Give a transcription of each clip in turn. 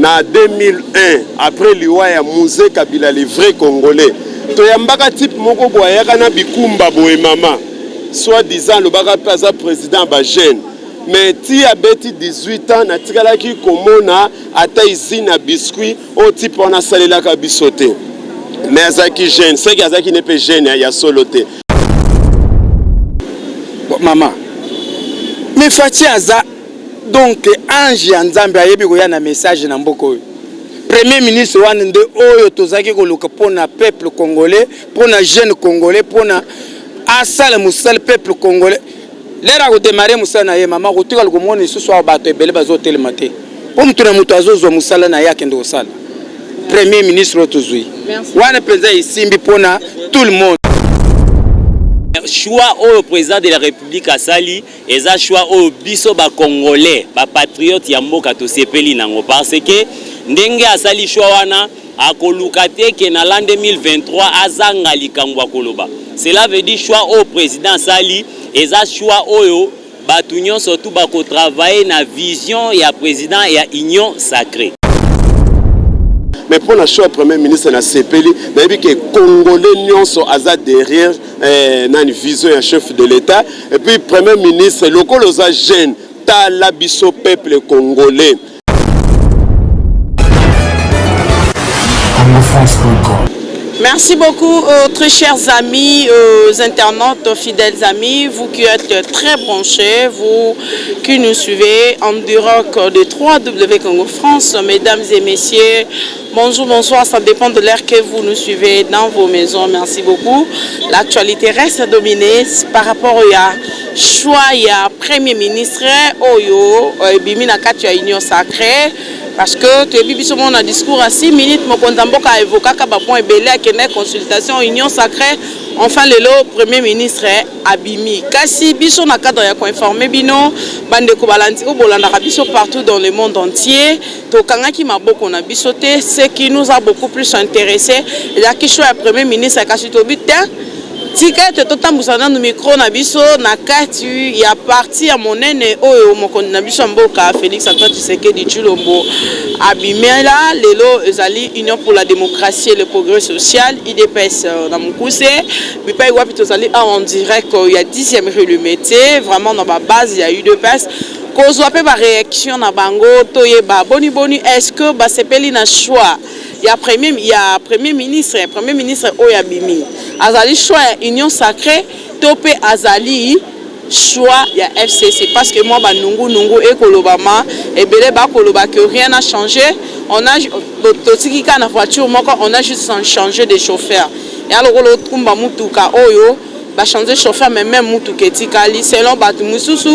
na 2001 après liwa ya Musée Kabila le vrai congolais to yambaka type moko boyaka na bikumba boye mama soit disant le baka paza président ba jeune mais ti abeti 18 ans na tikalaki komona ata izina biscuit au type on a salelaka bisoté mais azaki jeune c'est que azaki n'est pas jeune ya soloté maman mais fati aza donc ange ya nzambe ayebi koya na message na mboko premier ministre wana nde oyo tozaki koluka pona peuple congolais pona jeune congolais pona asala musala peuple congolais lera ko démarrer musala na ye mama ko tikala ko mona isusu abato ebele bazotelema te po mutu na mutu azozwa musala na yake ndo sala premier ministre tozui wana penza isimbi pona tout le monde. Choix au président de la République asali eza choix au biso ba congolais ba patriote ya mboka to sepeli nango parce que ndenge asali choix wana akoluka te ke na l'an 2023 azanga likambo koloba cela veut dire choix au président asali eza choix oyo batu nyonso tout ba ko travailler na vision ya président ya union sacrée. Mais pour la choix premier ministre na sepeli na yebi que congolais nyonso aza derrière na une vision ya chef de l'état et puis premier ministre lokolo za jeune ta la biso peuple congolais. Merci beaucoup, très chers amis, internautes, fidèles amis, vous qui êtes très branchés, vous qui nous suivez en direct de 3W Congo France, mesdames et messieurs, bonjour, bonsoir, ça dépend de l'heure que vous nous suivez dans vos maisons, merci beaucoup. L'actualité reste dominée par rapport au choix, il y a Premier ministre, Oyo, Bimina Katia Union Sacrée. Parce que tu as vu un discours à 6 minutes, mon Kontamboka a évoqué qu'il y a une consultation Union Sacrée. Enfin, le Premier ministre Abimi. Kasi biso na cadre ya ko informer bino bande ko balanti ko bolanda biso partout dans le monde entier. To kangaki maboko na biso te, ce qui nous a beaucoup plus intéressé, la question ya Premier ministre kasi to bitin. Tika te totambusa na micro na biso na kati ya parti ya monene oyo mokonzi na biso mboka Félix Antoine Tshisekedi Tshilombo abimela lelo ezali Union pour la démocratie et le progrès social IDPS na mukuse bipai wapi tozali en direct il y a 10e relumété vraiment dans ma base il y a UDPS kozwa pe ba réaction na bango toyeba boni est-ce que ba sepeli na choix il y a premier ministre Oyabimi azali choix ya Union Sacrée topé azali choix ya FCC parce que moi ba nungu ekolobama ebele ba koloba que rien n'a changé on a totikika na voiture moko on a juste changé de chauffeur et alors le kumba mutuka oyo ba changer chauffeur mais même mutu ketikali selon batu mususu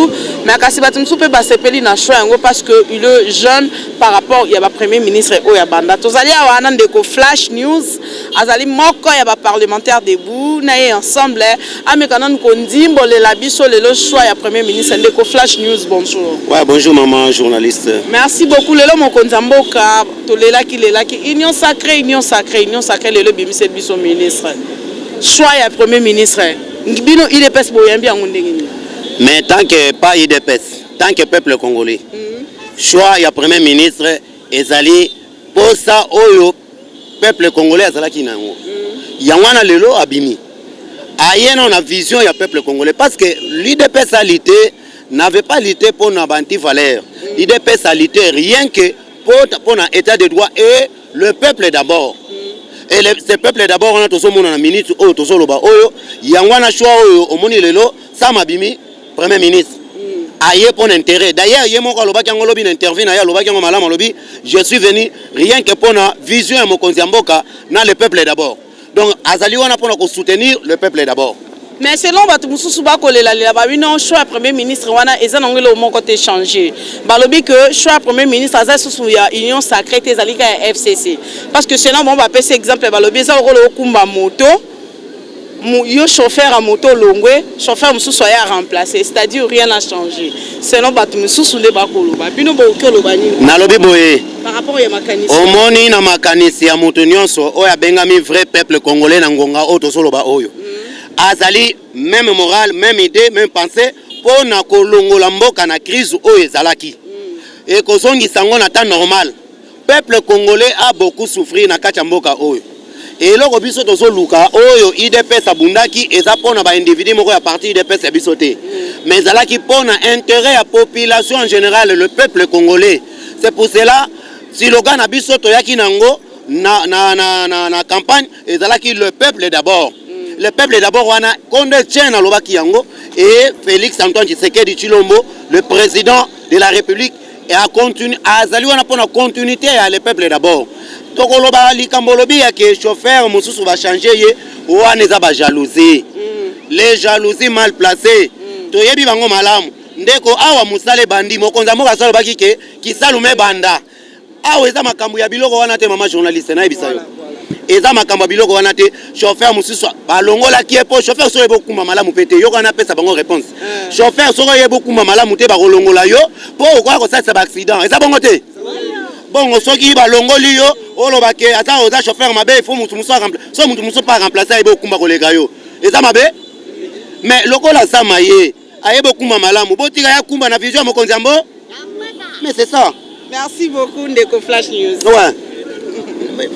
mais kasi batu mususu pe ba sepeli na choix yango parce que il est jeune par rapport il y a ba premier ministre oya banda tozali awana ndeko flash news azali moko ya ba parlementaire debout na ye ensemble amekana nkondimbo le la biso le choix ya premier ministre ndeko flash news bonjour. Ouais, bonjour maman journaliste. Merci beaucoup lelo mokonza mboka tolelaki Union Sacrée lelo bimise biso ministre choix ya premier ministre bino IDPS boyambi yango ndenge. Mais tant que pas IDPS, tant que peuple congolais, choix ya premier ministre ezali posa oyo peuple congolais azalaki nango. Yangwana lelo abimi. Ayena na vision ya peuple congolais parce que l'IDPS a lutté n'avait pas lutté pour na banti valeur. L'IDPS a lutté rien que pour un état de droit et le peuple d'abord. Et ce peuple d'abord on a tous mon na minute oyo tozoloba oyo yangwana choix oyo omoni lelo sama bimi premier ministre aye pour intérêt d'ailleurs yemo ko lobaki ngolo bi interview na ya lobaki ngo malama lobi je suis venu rien que pour na vision ya mokonzi mboka na le peuple d'abord donc azali wana pour na soutenir le peuple d'abord. Mais selon batu mususu ba kolela lela ba bino choix premier ministre wana eza nangelo mon côté changer balobi que choix premier ministre aza susu ya Union Sacrée ezalika ya FCC parce que selon bon ba pese exemple balobi eza rolo okumba moto yo chauffeur à moto longwe chauffeur mususu ya remplacer c'est-à-dire rien n'a changé selon batu mususu nde ba koloba bino bo koloba ni nalobi boye par rapport ya makanisi omoni na makanisi ya moto nyonso oyo abengami vrai peuple congolais na ngonga oyo tosoloba oyo azali même morale, même idée, même pensée pour na kolongola mboka na crise oyo ezalaki. Et kozongi sango na temps normal peuple congolais a beaucoup souffert na kati ya mboka oyo. Et eloko biso tozoluka oyo IDPS abundaki eza pona ba individu moko ya parti IDPS ya biso te. Mais ezalaki pona intérêt ya population en général, le peuple congolais. C'est pour cela slogan na biso toyaki nango na campagne ezalaki le peuple d'abord. Le peuple d'abord wana konde tient na lobaki yango et Félix Antoine Tshisekedi Tshilombo, le président de la République, et a continué azali wana pona continuité ya le peuple d'abord. Tokoloba likambolobi ya ke chauffeur mususu va changer ye wana eza ba jalousie. Les jalousies mal placées. Toyebi bango malamu. Ndeko awa musale bandi mokonza moka sala baki ke kisalume banda. Awa eza makambo ya biloko wana te mama journaliste na ebisa yo. Eza makambo ya biloko wana te chauffeur mususu balongola ki epo chauffeur so yebo kuma malamu pete yo kana pesa bango réponse. Chauffeur so yebo kuma malamu te ba kolongola yo po okwa ko ça ba accident. Eza bongo te. Bon soki balongoli yo oloba ke ata oza chauffeur mabe il faut mutu muso remplacer. So mutu muso pas remplacer yebo kuma kolega yo. Eza mabe? Mais lokola sama ye ayebo kuma malamu botika ya kumba na vision mokonzi ambo. Mais c'est ça. Merci beaucoup Ndeko Flash News. Ouais.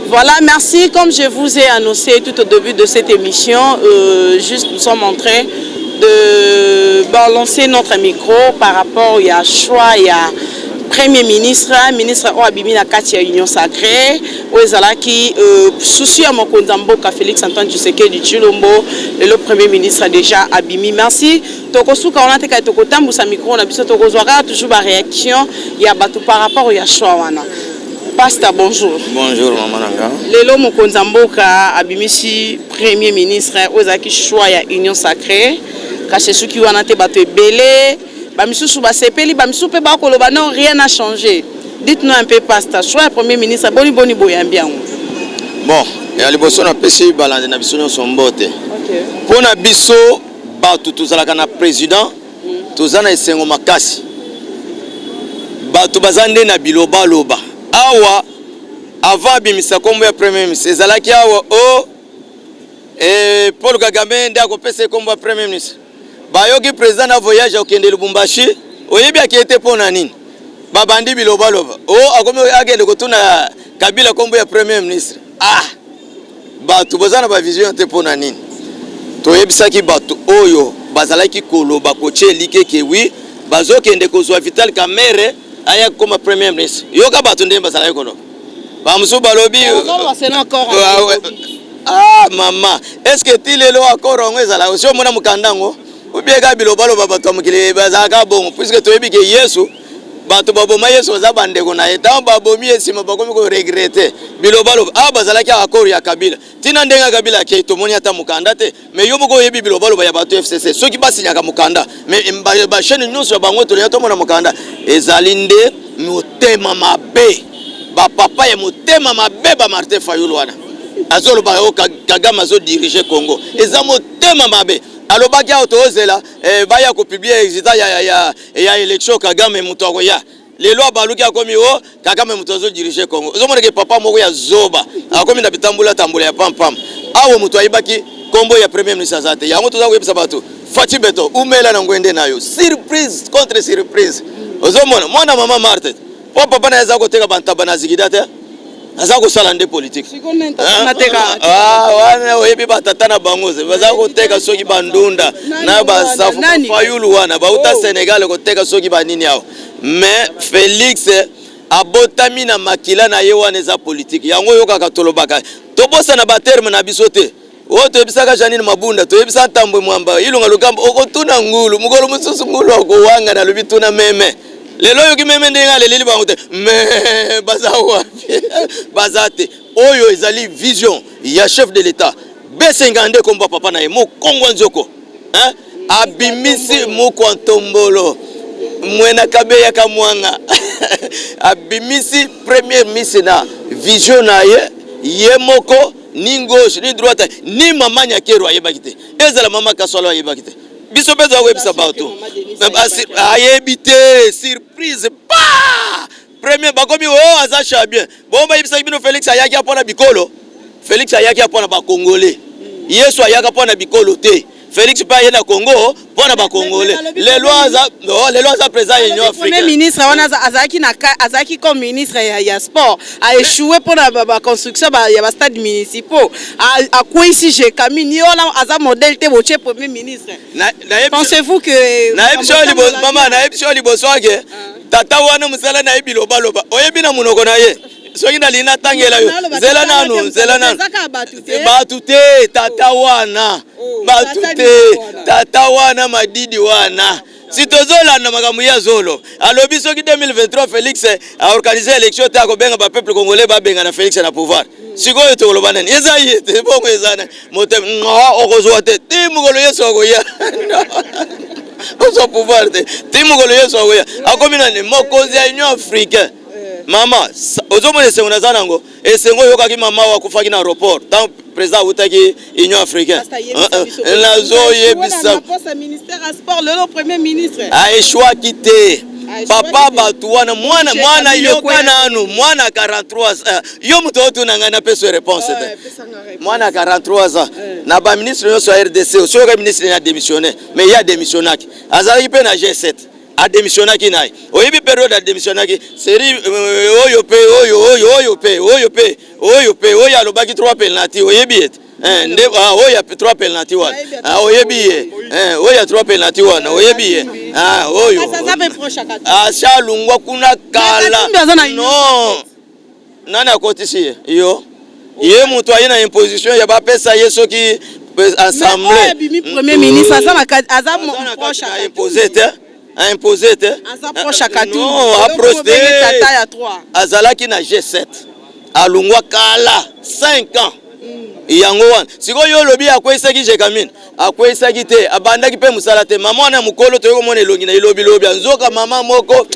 Voilà, merci. Comme je vous ai annoncé tout au début de cette émission, juste nous sommes en train de balancer notre micro par rapport à choix, il y a Premier ministre Oabimi na kati ya Union Sacrée, Oezalaki souci à Mokondamboka Félix Antoine Tshisekedi Tshilombo, le Premier ministre a déjà Abimi. Merci. Tokosuka on a teka tokotambu sa micro na biso tokozwaka toujours ba réaction ya batu par rapport ya choix wana. Pasteur, bonjour. Bonjour, maman Nanga. Lelo Mokondamboka Abimisi Premier ministre Oezalaki choix ya Union Sacrée, kache suki wana te bato ebele. Non, rien n'a changé. Dites-nous un peu, pasteur. Choix Premier ministre, boni boyambian. Bon, et à l'époque, on a pêché balade na biso son bote. Pour na biso, batu tuzalaka na président, tuzana esengo makasi. Batu bazande na biloba loba. Awa avant bimisa kombo ya Premier ministre, ezalaki awa Paul Kagame nda ko pesa kombo ya Premier ministre. Bayoki président na voyage au Kende Lubumbashi, oyebi akete pona nini? Babandi biloba loba. Akomi agende kotuna Kabila kombo ya Premier ministre. Batu bazana ba vision te pona nini? Toyebisaki batu oyo bazalaki koloba koche like ke wi bazokende kozwa Vital Kamerhe aya koma Premier ministre. Yoka batu ndemba bazalaki kono. Ba musu balobi maman, est-ce que tilelo akoro ngezala osho mona mukandango? Ubiega bilobalo baba tomukile bazaka bon puisque toyebi ke Yesu bato baboma Yesu bazabande kona eta babomi esima bakomi ko regretter bilobalo bazalaki akoro ya Kabila tina ndenga Kabila ke tomoni ata mukanda te mais yo moko yebi bilobalo ba ya bato FCC soki basinyaka mukanda mais ba chaîne nyonso bango to ya tomona mukanda ezalinde motema mabe ba papa ya motema mabe ba Martin Fayulu wana azolo ba Kagame azo diriger Congo eza motema mabe. Alors bakia autozela baya ko publier résultat ya élection Kagame mutoko ya les lois baluki akomi Kagame mutozo diriger Congo ozomona ke papa moko ya zoba akomi na bitambula ya pam awo muto ayibaki kombo ya Premier ministre azate yango toza ko bato Fati Beto umela na ngwende nayo surprise contre surprise ozomona mwana mama Martin papa na yaza ko teka bantaba na zigidate azako sala nde politique wana oyebi batata na bangoze bazako teka soki bandunda na basafu Fayulu wana bauta Sénégal ko teka soki banini yao mais Félix abotami na makila na ye wana za politique yango yoka katolobaka tobosa na baterme na bisote to ebisaka janine mabunda to ebisa ntambo mwamba ilunga lukambo okotuna ngulu mugolo mususu ngulu akowanga na lubi tuna meme lelo yoki meme ndenga lelili bango te mais bazawa bazate oyo ezali vision ya chef de l'état B50 komba papa na ye mo Kongo nzoko abimisi muko ntombolo mwena kabeya kamwanga abimisi premier ministre na vision na ye moko ni gauche ni droite ni mama Nyakero ayebakite ezala mama Kasolo ayebakite biso bezo webisa bato ayebite surprise pa premier bakomi azacha bien bomba yebisa bino Félix ayaki apona bikolo Félix ayaki apona ba Congolais Yesu ayaka apona bikolo te Félix pa yena Congo pona ba Congolais les lois za président Union africaine. Premier ministre azaki comme ministre ya sport a échoué pour la construction ya ba stade municipaux a quoi ici j'ai Camille on a modèle te boche premier ministre. Pensez-vous que maman na epsho liboswage tata wana musala na ibiloba loba oyebi na munoko na ye soki na lina tangela yo zela nanu batute tata wana batute tata wana madidi wana si tozolanda makambo ya zolo alobi soki 2023 Félix a organisé élection ta ko benga ba peuple congolais ba benga na Félix na pouvoir sikoyo tokoloba nani eza yete bongo ezana motem okozwa te timukolo yeso akoya ozo pouvoir te timukolo yeso akoya akomina ni mokonzi ya Union africaine. Mama, ozomone sengo nazanango esengo yokaki mama wakufaki na aéroport tant président utaki Union africaine nazo yebisa ministère à sport le premier ministre a échoué quitter papa batuana mwana yoka nanu mwana 43 yo mtoto nangana peso réponse te mwana 43 ans na ba ministre yo so RDC so ka ministre na démissionné mais il y a démissionnaki azali pe na G7 a démissionnaki nayi oyebi période a démissionnaki série oyo pe alobaki 3 penalty oyebi et nde oya 3 penalty wana oyebi oya 3 penalty wana oyebi oyo asha lungwa kuna kala non nani akotisi yo ye mutu ayina imposition ya ba pesa yeso ki assemblée premier ministre aza proche imposé te imposé te non azalaki na G7 alungwa kala 5 ans yango wana sikoyo lobi akwesaki jekamine akwesaki te abandaki pe musala te mama na mukolo to yomona elongi na ilobi lobi nzoka mama moko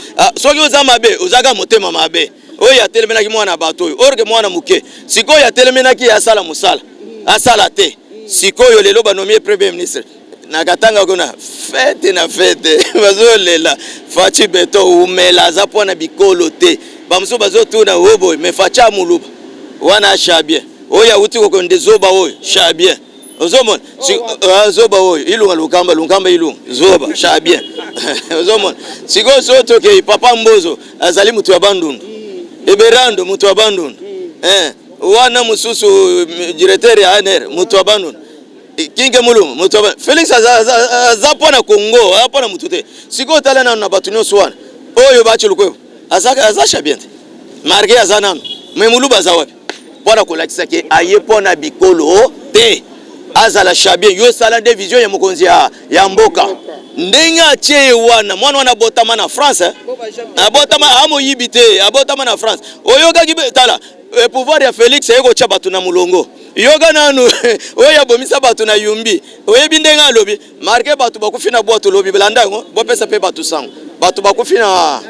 soki oza mabe ozaka motema mabe oyo atelemenaki mwana bato oyo orke mwana muke sikoyo atelemenaki asala musala asala te sikoyo lelo banomie premier ministre nakatanga kuna fete bazolela fachi beto umela za pona bikolo te bamuso bazotuna wobo me facha muluba wana shabie oya uti ko ndezoba oyo shabie ozomona zoba oyo ilunga lukamba ilunga zoba shabie ozomona siko soto ke papa mbozo azali mutu wa bandundu eberando mutu wa bandundu wana mususu directeur ya ANR mutu wa bandundu kinge mulungu mutu Félix azapona Congo apona mutu te siko talana na batunyo swana oyo bachilukwe azasha bien marqué azana memuluba zawapi pona kolakisa ke ayepona bikolo te azala shabie yo sala de vision ya mokonzi ya mboka ndenga che wana mwana botama na France abotama amo yibite abotama na France oyoka kibetala pouvoir ya Félix eko cha batu na mulongo yoga nanu oya bomisa batu na yumbi oyebi ndenga lobi marqué batu bakufina boto lobi belanda ngo bopesa pe batu sango batu bakufina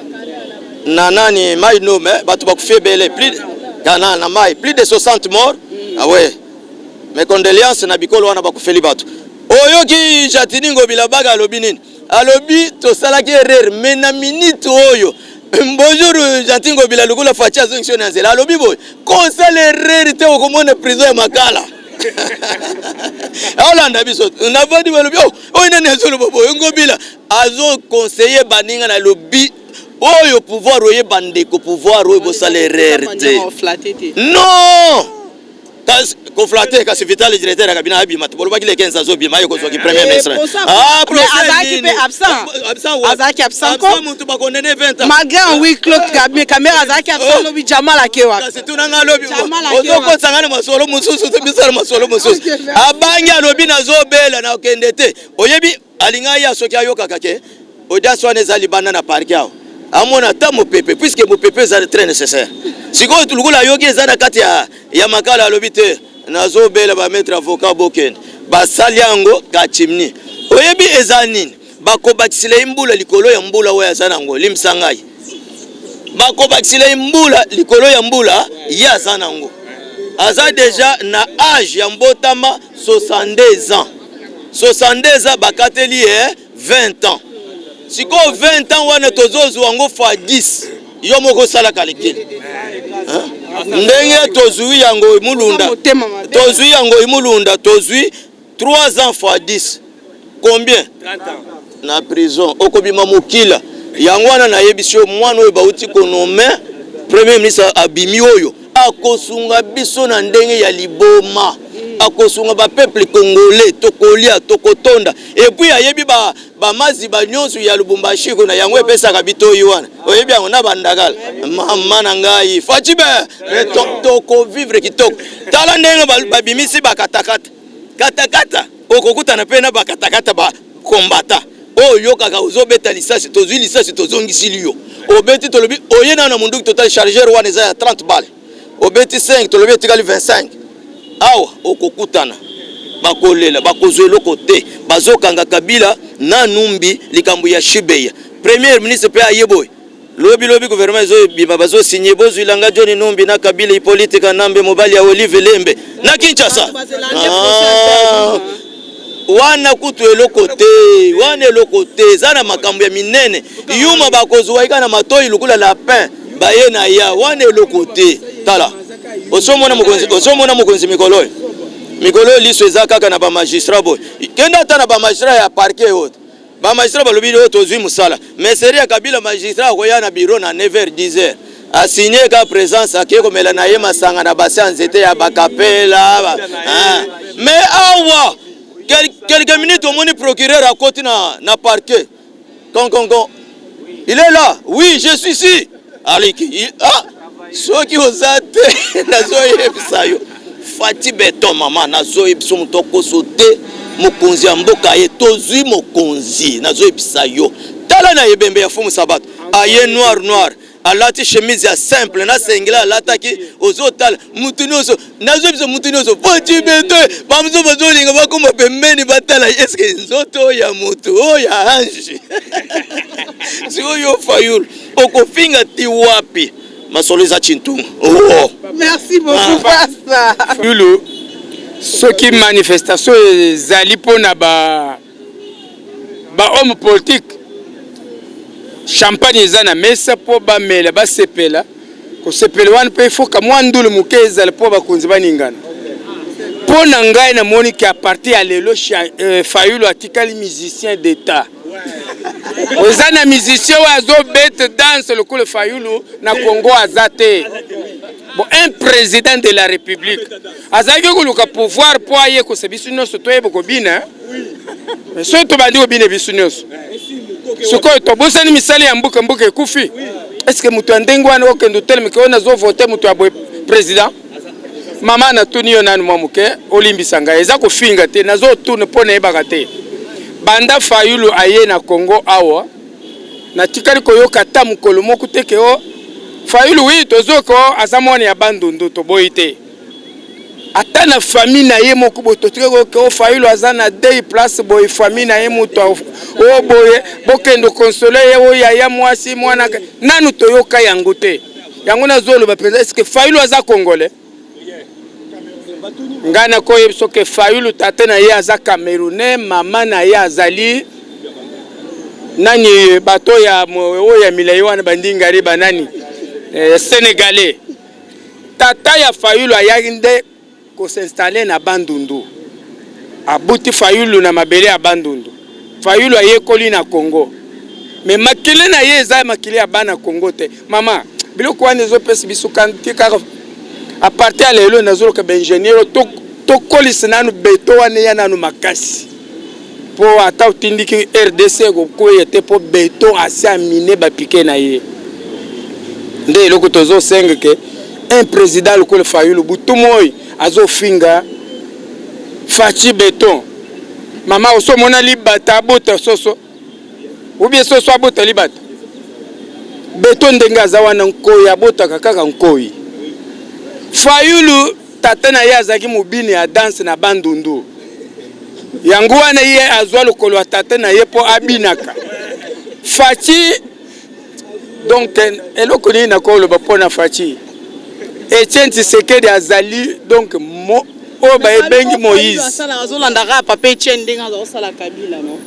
na nani mai nome batu bakufie bele plus kana na mai plus de 60 morts ah ouais mes condoléances na bikolo wana bakufeli batu oyoki jatiningo bilabaga lobi nini alobi to salaki erreur mais na minute oyo bonjour Jantingo Bilalukula facha zonction nzela alobi boy conseil erreur te okomona prison ya makala Olanda biso na vadi balobi o ina nezolo bobo ngobila azo conseiller baninga na lobi oyo pouvoir oye bandeko pouvoir oyo bo salaire erreur te non ko flatter ka vital directeur ya kabina abi mat boloba kile 15 azo bima yoko zoki premier ministre azaki pe absent ko muntu bakondene 20 ans malgré un huis clos caméra azaki absent lobi jamala kewa kasi tunanga lobi ozoko sangana masolo mususu tebisala masolo mususu abanya lobi nazobela na okendete oyebi alinga ya soki ayoka kake odaswa nezali bana na park yao amona ta mopepe puisque mopepe est très nécessaire siko tulukula yoki ezana kati ya makala lobite nazobela ba maître avocat boken basali yango ka chimni oyebi ezanini bakobakisile imbula likolo ya mbula oya zanango limsangai bakobakisile imbula likolo ya mbula ya zanango aza déjà na âge ya mbotama 62 ans 62 ans bakateli 20 ans siko 20 ans wana tozozu wango fa 10 yo moko sala calcul ndenge tozui yango imulunda tozui yango imulunda tozui 3 ans fois 10 combien 30 ans na prison okobima mokila yango wana nayebi yo mwana oyo bauti konome premier ministre abimi oyo akosunga biso na ndenge ya liboma akosunga ba peuple congolais tokolia tokotonda et puis ayebi ba mazi ba nyonso ya Lubumbashi ko na yango epesaka bitoyi wana oyebi yango na bandagala mama na ngai fachibe toko vivre kitoko tala ndenge babimisi bakatakata katakata okokutana pe na bakatakata ba kombata oyo kaka uzobeta lisasi tozwi lisasi tozongisi liyo obeti tolobi oyena na mundu total chargeur wana eza ya 30 balles obeti 5 tolobi etikali 25 awa okokutana bakolela bakozwe loko te bazokanga Kabila na numbi likambo ya Shibeya premier ministre pe ayeboy lobi gouvernement zo bima bazo signer bozwilanga John Numbi na Kabila Hippolyte Kanambe mobali ya Olive Lembe na Kinshasa wana kutu eloko te zana makambo ya minene yuma bakozwa ika na matoi lukula lapin baye na ya wana eloko te tala osomona mokonzi mikolo liso eza kaka na ba magistrat boy kenda ta na ba magistrat ya parquet haute ba magistrat balobi oyo tozwi musala mais seri ya Kabila magistrat koya na bureau na 9h 10h a signé ka présence akeko mela na ye masanga na basi nzete ya bakapela mais awa quelques minutes au moins procureur à côté na parquet quand il est là oui je suis ici aliki ceux qui osate nazoye bisayo fati beton mama nazoye biso mutoko sote mokonzi ya mboka ye tozui mokonzi nazoye bisayo tala na yebembe ya fumu sabato aye noir alati chemise ya simple na sengla alataki ozotal mutunyoso nazo biso mutunyoso fati beto bamzo bazolinga bakoma pembeni batala eske nzoto ya mutu ya ange sio yo Fayulu okofinga ti wapi masoliza chintungu Merci beaucoup pasta Fayulu soki manifestation ezali pona ba homme politique champagne eza na mesa po bamela basepela kosepela wana mpe ifoka mwa ndulu moke ezala po bakonzi baningana mpo na ngai namoni ke aparti ya lelo Fayulu atikali musicien d'état oza na musicien oyo azobete danse lokola Fayulu na Congo aza te bon un président de la république azalaki koluka pouvoir po aye kosa biso nyonso toyeba kobina mais soki tobandi kobina biso nyonso sikoyo tobosani misali ya mbuka ekufi est-ce que mutu ya ndenge wana okende otelemike oyo nazovote mutu ya boye président mama natuni yo nanu mwa moke olimbisa ngai eza kofinga te nazotuna mpo nayebaka te banda Fayulu aye na Congo awa natikali koyoka ta mokolo moko teke o Fayulu wi tozoko aza mwana ya bandundu toboyi te ata na famille na ye moko boto tiko Fayulu aza na day place boy famille na ye mutu o boye bokendo consoler ye o ya mwasi mwana nanu toyoka yango te yango nazolo ba penza est-ce que Fayulu aza congolais ngana koye soke Fayulu tate na ye aza camerounais mama na ye azali nani bato ya o ya milai wana bandingari banani sénégalais tata ya Fayulu ayinde ko s'installer na bandundu abuti Fayulu na mabele ya bandundu Fayulu ayekoli na Congo mais makile na ye eza makile ya bana Congo te mama biloko wana ezopesa biso kanti kaka a partir ya lelo nazoloka ingénieur to kolisa nanu beto wana ya nanu makasi po ata utindiki RDC kokoya te po beto asa mine bapike na ye nde eloko tozo senga ke un président lokola Fayulu butumoy azofinga fachi beton mama osomona libata abota soso ubie soso abota libata beton ndenga za wana nkoyi abota kaka nkoyi Fayulu tata na ye azaki mobini ya danse na bandundu yango wana ye azwa lokolo ya tata na ye po abinaka fachi donc eloko nini nakoloba mpona fachi Etienne Tshisekedi azali donc oyo bayebengi Moïse azolandaka papa Etienne ndenge azosala Kabila no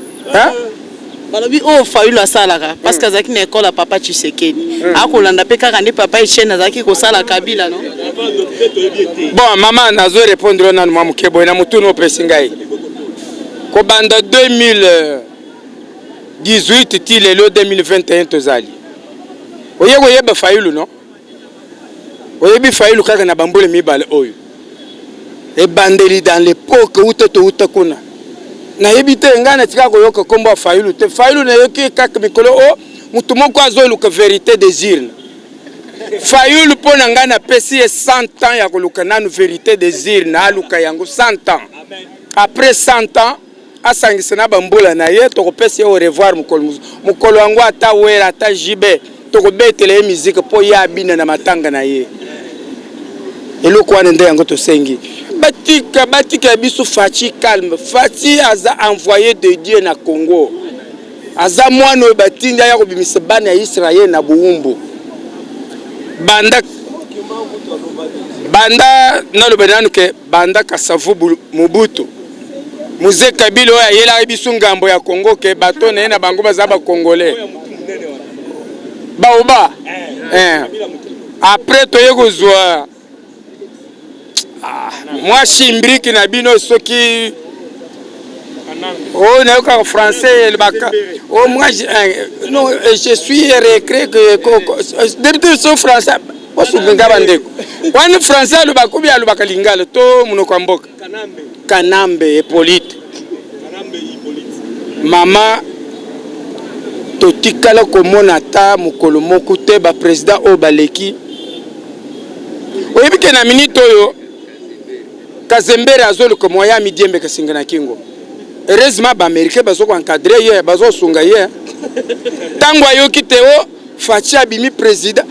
balobi oyo Fayulu asalaka parce que azalaki na ekole ya papa Tshisekedi akolanda mpe kaka nde papa Etienne azalaki kosala Kabila no bon mama nazo répondre nanu mwa moke boye na mutunu opesi ngai Kobanda 2018 ti lelo 2021 tozali. Oyeba Fayulu non? Oyebi Fayulu kaka na bambole mibale oyo. E bandeli dans l'époque où to kuna. Na yebite ngana tika ko yoka kombo Fayulu te. Fayulu na yoki kaka mikolo o mutu moko azoluka vérité désir. Fayulu pona ngana pesi 100 ans ya koluka nanu vérité désir na aluka yango 100 ans. Après 100 ans asangisa na bambola na ye to kopesi au revoir mukolo wangu ata wera ata jibe to kobetele musique po ya bina na matanga na ye. Eloko wana nde yango to sengi. Batika biso Fachi calme. Fachi aza envoyé de Dieu na Congo. Aza mwana batinda ya kobimisa bana ya Israël na buumbu. Banda na lobenanu ke banda Kasavu Mobutu. Muze Kabila oya yela biso ngambo ya Congo ke bato na na bango baza ba Congolais. Baoba. Après to yego zwa moi chimbriki na bino soki oh na ka français le baka oh moi non je suis recré que depuis son français osu ngaba ndeko wani français le bakubi ya lubaka lingala to munoko mboka Kanambe Hippolyte mama to tikala komona ta mukolo moko te ba président obaleki oyebike na minute oyo Kazembere azolu ko moya midiembe kasingana kingo. Heureusement ba américain bazo ko encadrer ye bazo sunga ye. Tango ayoki Teo Fachi abimi président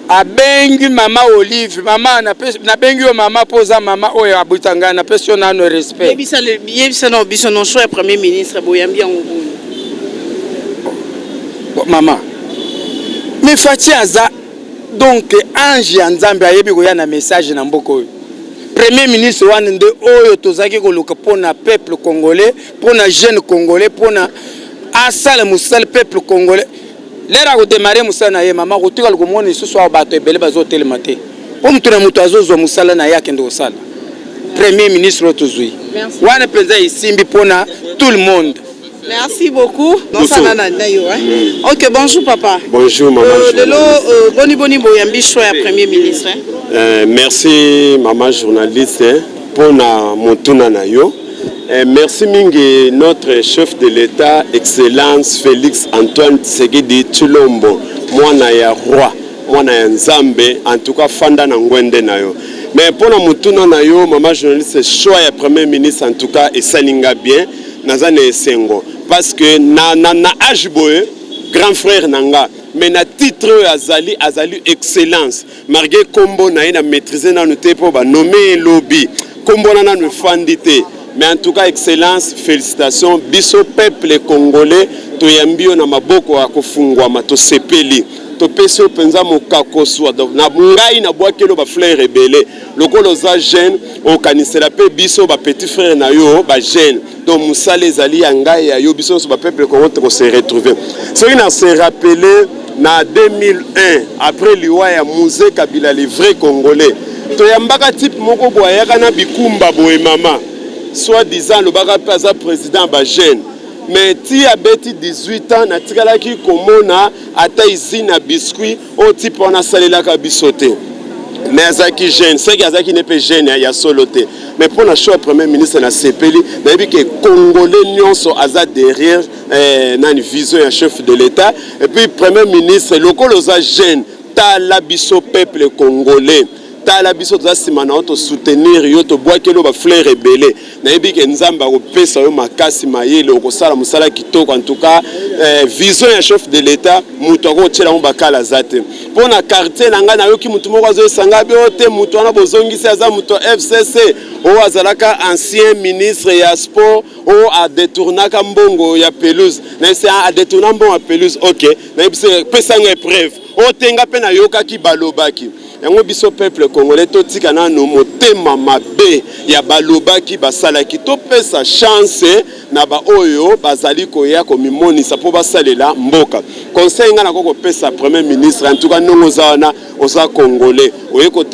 abengi mama Olive mama na bengi yo mama poza mama oyo abutanga na pesio na no respect. Yebisa no biso no choix premier ministre boyambi yango. Mama. Mais Fachi aza donc ange ya Nzambe ayebi ko ya na message na mboko. Premier ministre wana nde oyo tozaki koluka pona peuple congolais, pona jeune congolais, pona asala musala peuple congolais. Lera ko démarrer musala na ye mama ko tika ko moni susu bato ebele bazo telemate. O mutu na mutu azozo musala na yake ndo sala. Premier ministre tozui. Wana penza isimbi pona tout le monde. Merci beaucoup. Ok, bonjour papa. Bonjour maman. Boni boyambi choix ya premier ministre. Merci maman journaliste pour na motuna na yo. Merci mingi notre chef de l'État Excellence Félix Antoine Tshisekedi Tshilombo mwana ya roi mwana ya Nzambe en tout cas fanda na ngwende na yo. Mais pour na motuna na yo maman journaliste choix ya premier ministre en tout cas esalinga bien nazane sengo parce que na âge boye grand frère nanga mais na titre azali excellence malgré kombo na ina maîtriser na noté pour ba nommer lobby kombo na no fandité mais en tout cas excellence félicitations biso peuple congolais to yambio na maboko ya kufungwa mato sepeli to peso penza mokako swa na ngai na bwakelo ba frère rebelle lokolo za jeune o kanisela pe biso ba petit frère na yo ba jeune donc musale ezali ya ngai ya yo biso so ba peuple congolais ko se retrouver ce qui n'a se rappeler na 2001 après liwa ya Musée Kabila les vrais congolais to yambaka type moko boyaka na bikumba boye mama soit disant le baka paza président ba jeune mais ti abeti 18 ans na tikalaki komona ata izina biscuit au type on a salela ka bisoté mais azaki jeune c'est que azaki ne peut jeune ya soloté mais pour la choix premier ministre na sepeli na yebi que congolais nyonso aza derrière na une vision ya chef de l'état et puis premier ministre lokolo za jeune ta la biso peuple congolais tala biso za simana auto soutenir yo to bwakelo ba fleur rebelle na yebi ke nzamba ko pesa yo makasi mayele ko sala musala kitoko en tout cas vision ya chef de l'état muto ko tshela mo bakala zate pona quartier nanga na yo ki mutu moko zo sanga biote mutu na bozongisi aza muto FCC o azalaka ancien ministre ya sport o a détournaka mbongo ya pelouse na c'est a détourna mbongo ya pelouse OK na yebi pesa nga preuve o tenga pe na yoka ki balobaki yango biso peuple congolais totika na no motema mabe ya balobaki basalaki to pesa chance na ba oyo bazali koya komimonisa po basalela mboka conseil nga na koko pesa premier ministre en tout cas nongo zawana oza congolais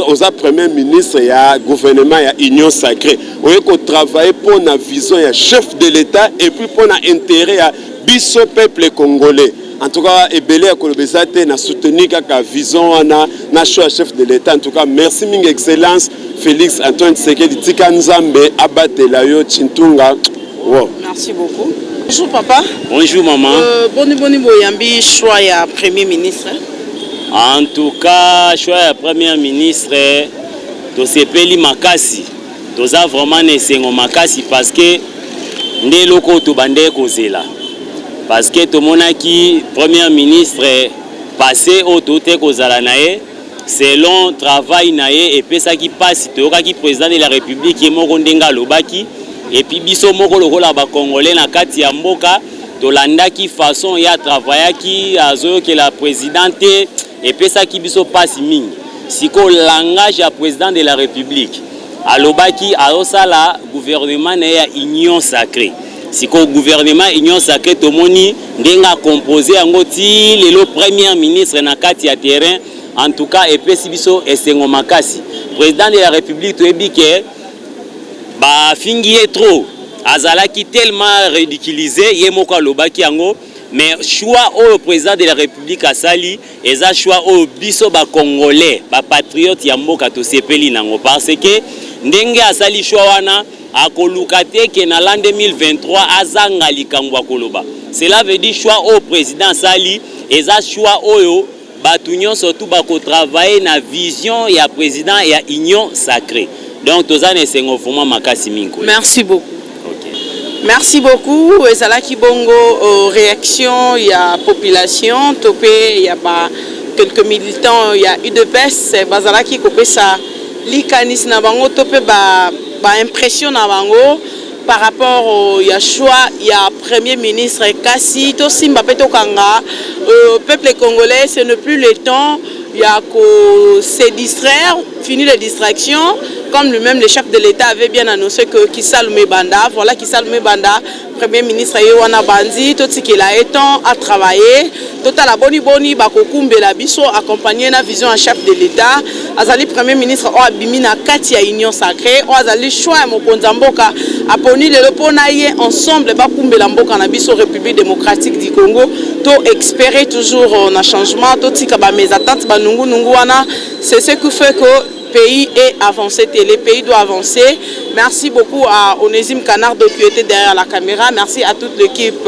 oza premier ministre ya gouvernement ya union sacrée oyeko travailler pour na vision ya chef de l'état et puis pour na intérêt ya biso peuple congolais. En tout cas, ebele ya kolobeza te na soutenir kaka vision wana na choix chef de l'état. En tout cas, merci mingi excellence Félix Antoine Tshisekedi tika nzambe abatela yo Chintunga. Wow. Merci beaucoup. Bonjour papa. Bonjour maman. Boni boyambi choix ya premier ministre. En tout cas, choix ya premier ministre to sepeli makasi. Toza vraiment nesengo makasi parce que nde loko to bande kozela. Parce que tout le monde qui premier ministre passé au tout kozala nae selon travail nae et puis ça qui passe qui président de la République qui moko ndenga lobaki et puis biso moko lokola ba congolais na kati ya mboka to landa qui façon ya travailler qui azo que la présidente et puis ça qui biso passe mingi siko langage ya président de la République alobaki aosala gouvernement na ya union sacrée. Si le gouvernement union sacrée tomoni ndenga composé yango ti le premier ministre na kati ya terrain en tout cas epesi biso esengo makasi président de la république toyebi ke ba fingi trop azalaki tellement ridiculisé ye moko alobaki yango mais choix au président de la république asali eza choix au biso ba congolais ba patriote ya mboka to sepeli nango parce que ndenge asali choix wana akolukate ke na l'an 2023 azanga likambo akoloba. Cela veut dire choix au président sali eza choix oyo batu nyonso tout bako travailler na vision ya président ya union sacrée. Donc toza ne sengo vraiment makasi minko. Merci beaucoup. OK. Merci beaucoup. Ezala ki bongo réaction ya population topé ya ba quelques militants ya UDPS bazala ki kopesa likanis na bango topé ba impression na bango par rapport au choix ya premier ministre kasi to simba peto kanga peuple congolais ce n'est plus le temps ya ko se distraire fini les distractions comme lui-même le chef de l'État avait bien annoncé que Kissa Lumebanda voilà Kissa Lumebanda premier ministre Yowana Bandi tout ce qu'il a étant à travailler total la boni bakokumbe la biso accompagné na vision en chef de l'État azali premier ministre o abimi na kati ya union sacrée o azali choix ya mokonza mboka aponi le pona ye ensemble bakumbe la mboka na biso République démocratique du Congo to espérer toujours na changement to tika ba mes attentes ba nungu wana c'est ce qui fait que pays est avancé, le pays doit avancer. Merci beaucoup à Onésime Canardo qui était derrière la caméra. Merci à toute l'équipe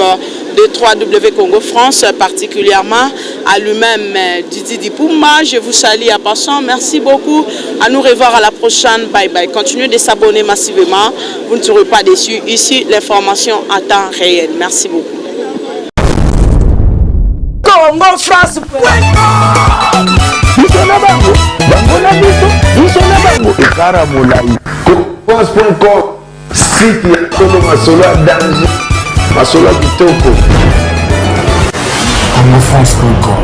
de 3W Congo France, particulièrement à lui-même Didi Dipouma. Je vous salue à passant. Merci beaucoup. À nous revoir à la prochaine. Bye bye. Continuez de s'abonner massivement. Vous ne serez pas déçus. Ici, l'information en temps réel. Merci beaucoup. Congo France. France.com site ya Congo masolo ya danger masolo ya kitoko. CongoFrance.com